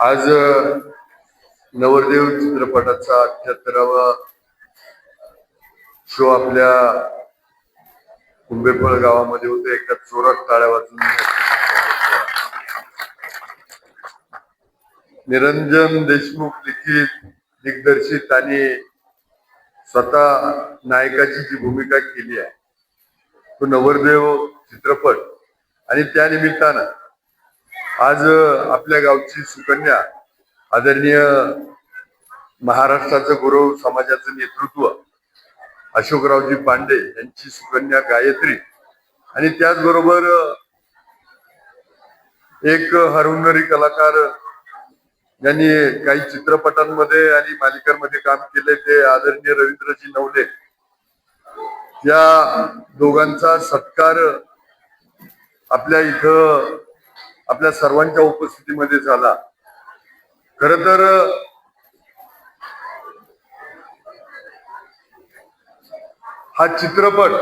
आज नवरदेव चित्रपटाचा 78वा शो आपल्या कुंभेफळ गावामध्ये होते. एका जोरात टाळ्या वाजून निरंजन देशमुख लिखित दिग्दर्शित आणि स्वतः नायकाची जी भूमिका केली आहे तो नवरदेव चित्रपट आणि त्या निमित्तानं आज आपल्या गावची सुकन्या आदरणीय महाराष्ट्राचं गौरव समाजाचं नेतृत्व अशोकरावजी पांडे यांची सुकन्या गायत्री आणि त्याचबरोबर एक हरहुन्नरी कलाकार यांनी काही चित्रपटांमध्ये आणि मालिकांमध्ये काम केले ते आदरणीय रवींद्रजी नवले या दोघांचा सत्कार आपल्या इथं आपल्या सर्वांच्या उपस्थितीमध्ये झाला. खर तर हा चित्रपट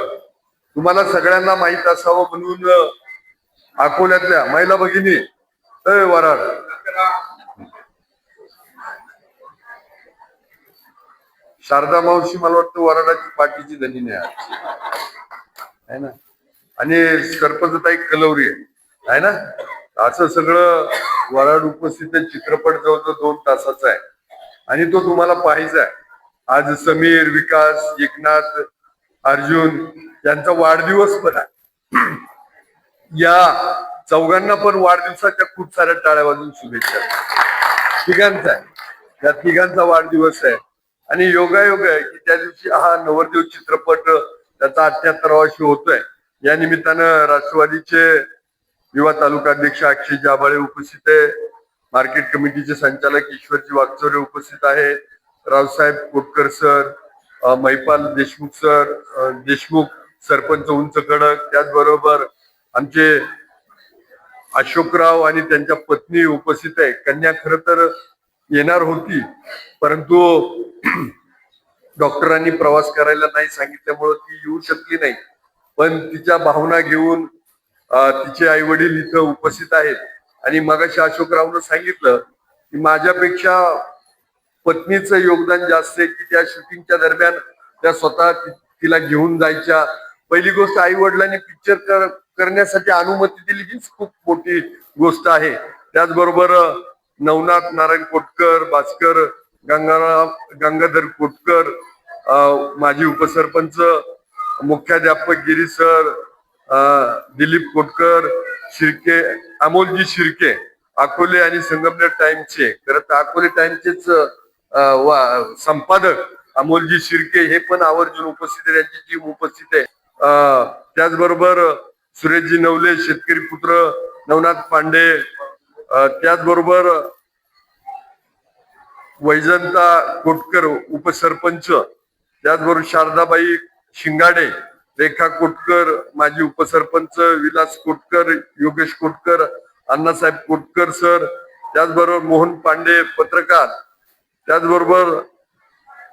तुम्हाला सगळ्यांना माहित असावं म्हणून अकोल्यातल्या महिला भगिनी वराड शारदा मावशी मला वाटतं वराडाची पाठीची धनी आहे ना आणि सरपंचताई कलवरी आहे ना. असं सगळं वराड उपस्थित चित्रपट जवळजवळ 2 तासाचा आहे आणि तो तुम्हाला पाहायचा आहे. आज समीर, विकास, एकनाथ, अर्जुन यांचा वाढदिवस पण आहे. या चौघांना पण वाढदिवसाच्या खूप साऱ्या टाळ्या वाजून शुभेच्छा. तिघांचा आहे, त्या तिघांचा वाढदिवस आहे आणि योगायोग आहे की त्या दिवशी हा नवरदेव चित्रपट त्याचा 78वा शो होतोय. या निमित्तानं राष्ट्रवादीचे युवा तालुका अध्यक्ष अक्षय जाबाळे उपस्थित आहे. मार्केट कमिटीचे संचालक ईश्वरजी वागचौरे उपस्थित आहेत. रावसाहेब कोटकर सर, महिपाल देशमुख सर, देशमुख सरपंच उंच कडक, त्याचबरोबर आमचे अशोकराव आणि त्यांच्या पत्नी उपस्थित आहे. कन्या खर तर येणार होती परंतु डॉक्टरांनी प्रवास करायला नाही सांगितल्यामुळे ती येऊ शकली नाही. पण तिच्या भावना घेऊन तिचे आई वडील इथं उपस्थित आहेत आणि मगाशी अशोकरावनं सांगितलं की माझ्यापेक्षा पत्नीचं योगदान जास्त आहे की त्या शूटिंगच्या दरम्यान त्या स्वतः तिला घेऊन जायच्या. पहिली गोष्ट आई वडिलांनी पिक्चर करण्यासाठी अनुमती दिली हीच खूप मोठी गोष्ट आहे. त्याचबरोबर नवनाथ नारायण कोटकर, भास्कर गंगाधर कोटकर, माजी उपसरपंच, मुख्याध्यापक गिरी सर, दिलीप कोटकर, शिर्के, अमोलजी शिर्के, अकोले आणि संगमनेर टाइम्सचे खरं तर अकोले टाइम्सचेच संपादक अमोलजी शिर्के हे पण आवर्जून उपस्थित आहे. त्यांची टीम उपस्थित आहे. त्याचबरोबर सुरेशजी नवले शेतकरी पुत्र, नवनाथ पांडे, त्याचबरोबर वैजंता कोटकर उपसरपंच, त्याचबरोबर शारदाबाई शिंगाडे, रेखा कोटकर माजी उपसरपंच, विलास कोटकर, योगेश कोटकर, अण्णासाहेब कोटकर सर, त्याचबरोबर मोहन पांडे पत्रकार, त्याचबरोबर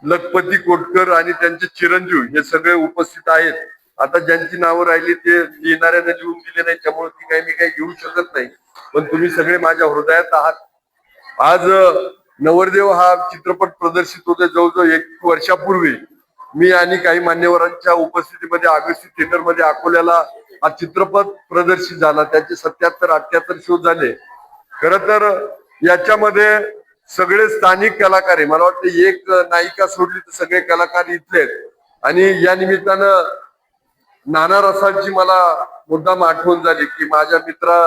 लखपती कोटकर आणि त्यांचे चिरंजीव हे सगळे उपस्थित आहेत. आता ज्यांची नावं राहिली ते येणाऱ्यांना लिहून दिले नाही त्यामुळे ती काही मी काही घेऊ शकत नाही. पण तुम्ही सगळे माझ्या हृदयात आहात. आज नवरदेव हा चित्रपट प्रदर्शित होते जवळजवळ 1 वर्षापूर्वी मी आणि काही मान्यवरांच्या उपस्थितीमध्ये अगस्ती थिएटर मध्ये अकोल्याला हा चित्रपट प्रदर्शित झाला. त्याचे 77-78 शो झाले. खर तर याच्यामध्ये सगळे स्थानिक कलाकार आहे. मला वाटतं एक नायिका सोडली तर सगळे कलाकार इथले आहेत आणि या निमित्तानं नाना रसाळची मला मुद्दाम आठवण झाली की माझ्या मित्रा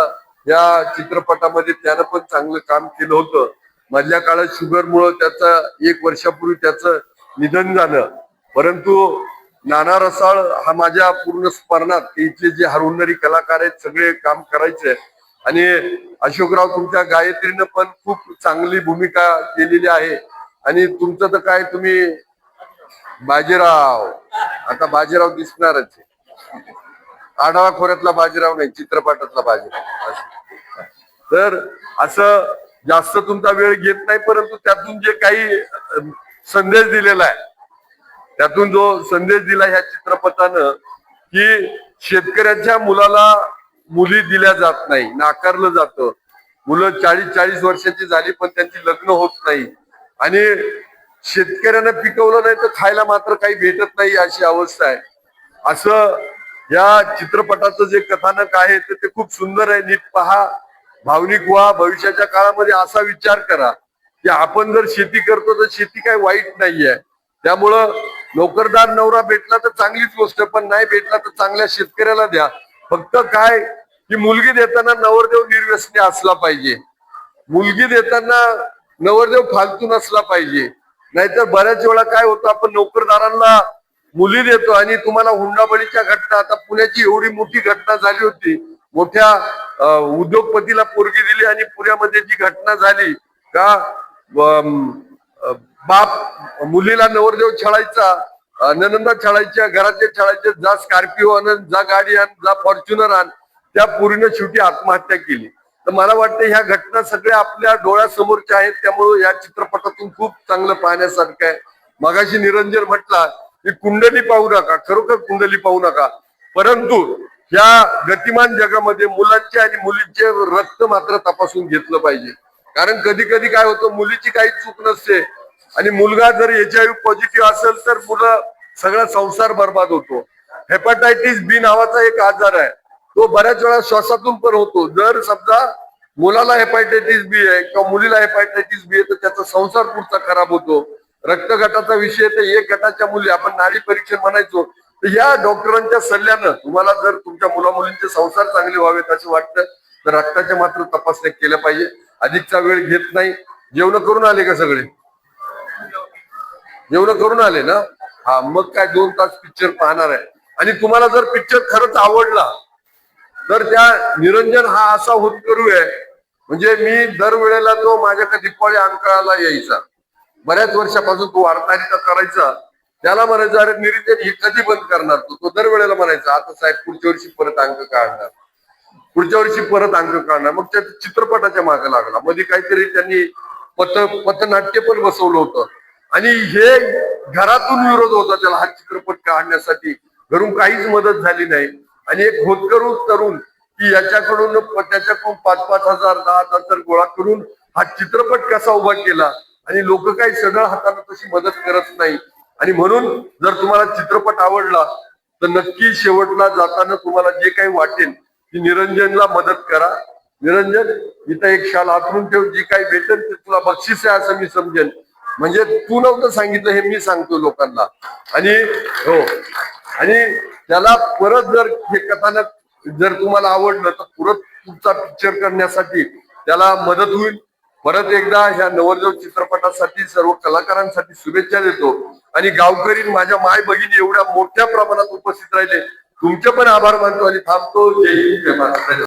या चित्रपटामध्ये त्यानं पण चांगलं काम केलं होतं. मधल्या काळात शुगरमुळे त्याचा 1 वर्षापूर्वी त्याचं निधन झालं. परंतु नाना रसाळ हा माझ्या पूर्ण स्मरणात इथले जे हरहुन्नरी कलाकार आहेत सगळे काम करायचे आणि अशोकराव तुमच्या गायत्रीनं पण खूप चांगली भूमिका केलेली आहे आणि तुमचं तर काय तुम्ही बाजीराव आता बाजीराव दिसणारच आहे. आढावा खोऱ्यातला बाजीराव नाही, चित्रपटातला बाजीराव. तर असं जास्त तुमचा वेळ घेत नाही परंतु त्यातून जे काही संदेश दिलेला आहे त्यातून जो संदेश दिला ह्या चित्रपटानं की शेतकऱ्याच्या मुलाला मुली दिल्या जात नाही, नाकारलं जातं. मुलं 40-40 वर्षाची झाली पण त्यांची लग्न होत नाही आणि शेतकऱ्यांना पिकवलं नाही तर खायला मात्र काही भेटत नाही अशी अवस्था आहे. असं या चित्रपटाचं जे कथानक आहे ते खूप सुंदर आहे. नीट पहा, भावनिक व्हा, भविष्याच्या काळामध्ये असा विचार करा की आपण जर शेती करतो तर शेती काही वाईट नाहीये. त्यामुळं नोकरदार नवरा भेटला तर चांगलीच गोष्ट, पण नाही भेटला तर चांगल्या शेतकऱ्याला द्या. फक्त काय की मुलगी देताना नवरदेव निर्व्यसनी असला पाहिजे. मुलगी देताना नवरदेव फालतू नसला पाहिजे. नाहीतर बऱ्याच वेळा काय होतं, आपण नोकरदारांना मुली देतो आणि तुम्हाला हुंडाबळीच्या घटना, आता पुण्याची एवढी मोठी घटना झाली होती, मोठ्या उद्योगपतीला पोरगी दिली आणि पुण्यामध्ये जी घटना झाली का बाप मुलीला नवरदेव छळायचा, ननंदा छळायच्या, घरातले छळायचे, जा स्कॉर्पिओ आण, जा गाडी आण, जा फॉर्च्युनर आण. त्या पोरीनं शेवटी आत्महत्या केली. तर मला वाटतं ह्या घटना सगळ्या आपल्या डोळ्यासमोरच्या आहेत. त्यामुळे या चित्रपटातून खूप चांगलं पाहण्यासारखं आहे. मगाशी निरंजन म्हटला की कुंडली पाहू नका, खरोखर कुंडली पाहू नका, परंतु या गतिमान जगामध्ये मुलांचे आणि मुलींचे रक्त मात्र तपासून घेतलं पाहिजे. कारण कधी कधी काय होतं, मुलीची काही चूक नसते आणि मुलगा जर HIV पॉझिटिव्ह असेल तर मुलं सगळा संसार बर्बाद होतो. हेपॅटायटिस बी नावाचा एक आजार आहे, तो बऱ्याच वेळा श्वासातून पण होतो. जर समजा मुलाला हेपॅटायटिस बी आहे किंवा मुलीला हेपॅटायटिस बी आहे तर त्याचा संसार पुढचा खराब होतो. रक्त गटाचा विषय तर एक गटाच्या मुली आपण नाडी परीक्षण म्हणायचो, तर या डॉक्टरांच्या सल्ल्यानं तुम्हाला जर तुमच्या मुला मुलींचे संसार चांगले व्हावेत असं वाटतं तर रक्ताच्या मात्र तपासण्या केल्या पाहिजे. अधिकचा वेळ घेत नाही. जेवण करून आले का सगळे? जेवण करून आले ना? हा, मग काय 2 तास पिक्चर पाहणार आहे. आणि तुम्हाला जर पिक्चर खरंच आवडला तर त्या निरंजन हा असा होतकरू आहे, म्हणजे मी दरवेळेला तो माझ्या दिपाळी अंकाळाला यायचा, बऱ्याच वर्षापासून तो वार्ताहरीचा करायचा. त्याला म्हणायचं, अरे निरंजन हे कधी बंद करणार? तो दरवेळेला म्हणायचा, आता साहेब पुढच्या वर्षी परत अंक काढणार, पुढच्या वर्षी परत अंक काढणार. मग त्या चित्रपटाच्या मागे लागला. मध्ये काहीतरी त्यांनी पथनाट्य पण बसवलं होतं आणि हे घरातून विरोध होता त्याला हा चित्रपट काढण्यासाठी. घरून काहीच मदत झाली नाही आणि एक होतकरू तरुण की याच्याकडून त्याच्याकडून 5-5 हजार 10,000 गोळा करून हा चित्रपट कसा उभा केला आणि लोक काही सगळं हाताने तशी मदत करत नाही. आणि म्हणून जर तुम्हाला चित्रपट आवडला तर नक्की शेवटला जाताना तुम्हाला जे काही वाटेल की निरंजनला मदत करा. निरंजन, इथं एक शाल आतरून ठेव, जी काही भेटेल ते तुला बक्षीस आहे असं मी समजेन. म्हणजे तू नव्हतं सांगितलं, हे मी सांगतो लोकांना. आणि हो, आणि त्याला परत जर हे कथानक जर तुम्हाला आवडलं तर परत पुढचा पिक्चर करण्यासाठी त्याला मदत होईल. परत एकदा ह्या नवरदेव चित्रपटासाठी सर्व कलाकारांसाठी शुभेच्छा देतो. आणि गावकरी, माझ्या माय भगिनी एवढ्या मोठ्या प्रमाणात उपस्थित राहिले, तुमचे पण आभार मानतो आणि थांबतो. जय हिंद, जय महाराष्ट्र.